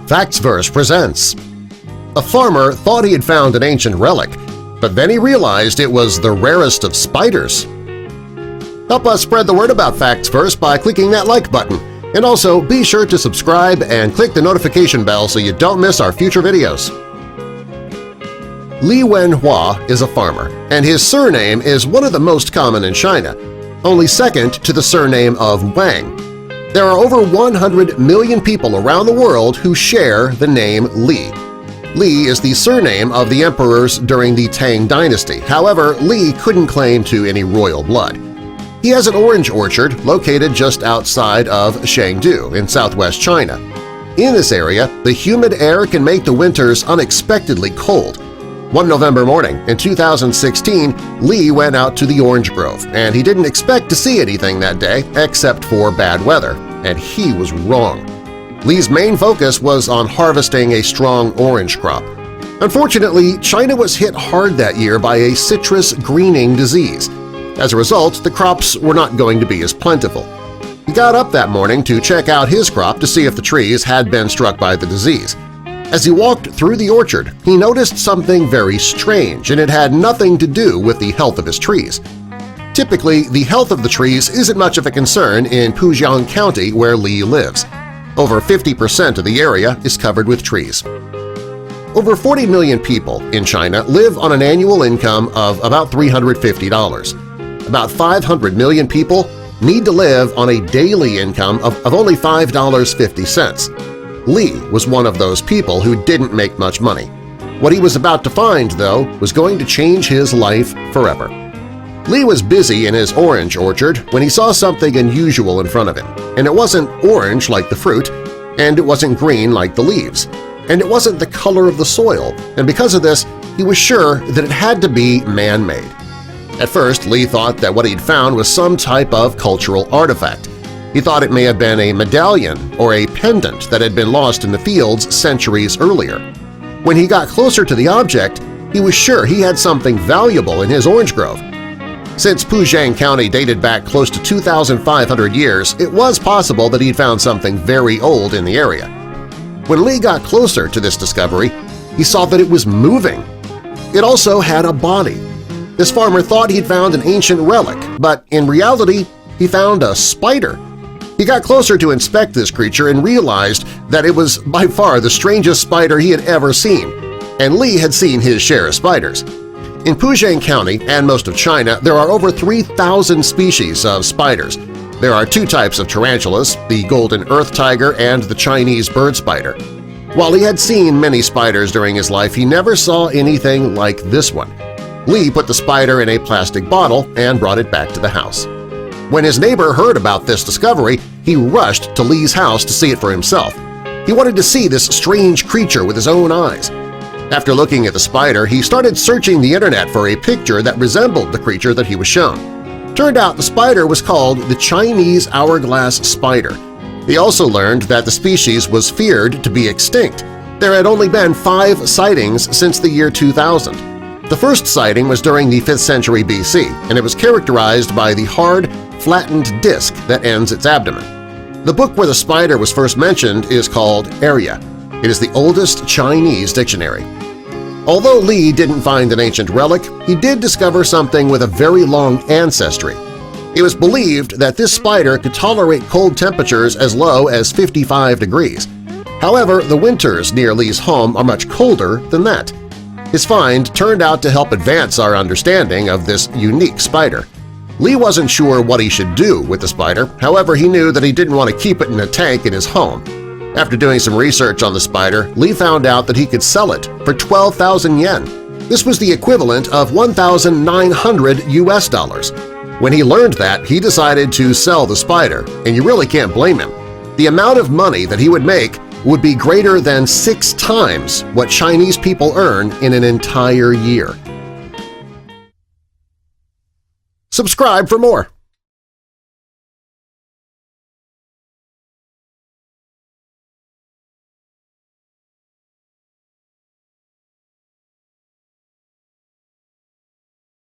Factsverse presents. A farmer thought he had found an ancient relic, but then he realized it was the rarest of spiders. Help us spread the word about Factsverse by clicking that like button, and also be sure to subscribe and click the notification bell so you don't miss our future videos. Li Wenhua is a farmer, and his surname is one of the most common in China, only second to the surname of Wang. There are over 100 million people around the world who share the name Li. Li is the surname of the emperors during the Tang dynasty. However, Li couldn't claim to any royal blood. He has an orange orchard located just outside of Chengdu in southwest China. In this area, the humid air can make the winters unexpectedly cold. One November morning in 2016, Li went out to the orange grove, and he didn't expect to see anything that day except for bad weather, and he was wrong. Li's main focus was on harvesting a strong orange crop. Unfortunately, China was hit hard that year by a citrus greening disease. As a result, the crops were not going to be as plentiful. He got up that morning to check out his crop to see if the trees had been struck by the disease. As he walked through the orchard, he noticed something very strange, and it had nothing to do with the health of his trees. Typically, the health of the trees isn't much of a concern in Pujiang County where Li lives. Over 50% of the area is covered with trees. Over 40 million people in China live on an annual income of about $350. About 500 million people need to live on a daily income of only $5.50. Li was one of those people who didn't make much money. What he was about to find, though, was going to change his life forever. Li was busy in his orange orchard when he saw something unusual in front of him, and it wasn't orange like the fruit, and it wasn't green like the leaves, and it wasn't the color of the soil, and because of this, he was sure that it had to be man-made. At first, Li thought that what he'd found was some type of cultural artifact. He thought it may have been a medallion or a pendant that had been lost in the fields centuries earlier. When he got closer to the object, he was sure he had something valuable in his orange grove. Since Pujiang County dated back close to 2,500 years, it was possible that he'd found something very old in the area. When Li got closer to this discovery, he saw that it was moving. It also had a body. This farmer thought he'd found an ancient relic, but in reality, he found a spider. He got closer to inspect this creature and realized that it was by far the strangest spider he had ever seen, and Li had seen his share of spiders. In Pujiang County and most of China, there are over 3,000 species of spiders. There are two types of tarantulas, the golden earth tiger and the Chinese bird spider. While he had seen many spiders during his life, he never saw anything like this one. Li put the spider in a plastic bottle and brought it back to the house. When his neighbor heard about this discovery, he rushed to Li's house to see it for himself. He wanted to see this strange creature with his own eyes. After looking at the spider, he started searching the internet for a picture that resembled the creature that he was shown. Turned out the spider was called the Chinese hourglass spider. He also learned that the species was feared to be extinct. There had only been 5 sightings since the year 2000. The first sighting was during the 5th century BC, and it was characterized by the hard, flattened disc that ends its abdomen. The book where the spider was first mentioned is called Arya. It is the oldest Chinese dictionary. Although Li didn't find an ancient relic, he did discover something with a very long ancestry. It was believed that this spider could tolerate cold temperatures as low as 55 degrees. However, the winters near Li's home are much colder than that. His find turned out to help advance our understanding of this unique spider. Li wasn't sure what he should do with the spider, however he knew that he didn't want to keep it in a tank in his home. After doing some research on the spider, Li found out that he could sell it for 12,000 yen. This was the equivalent of $1,900 US. When he learned that, he decided to sell the spider, and you really can't blame him. The amount of money that he would make would be greater than 6 times what Chinese people earn in an entire year. Subscribe for more!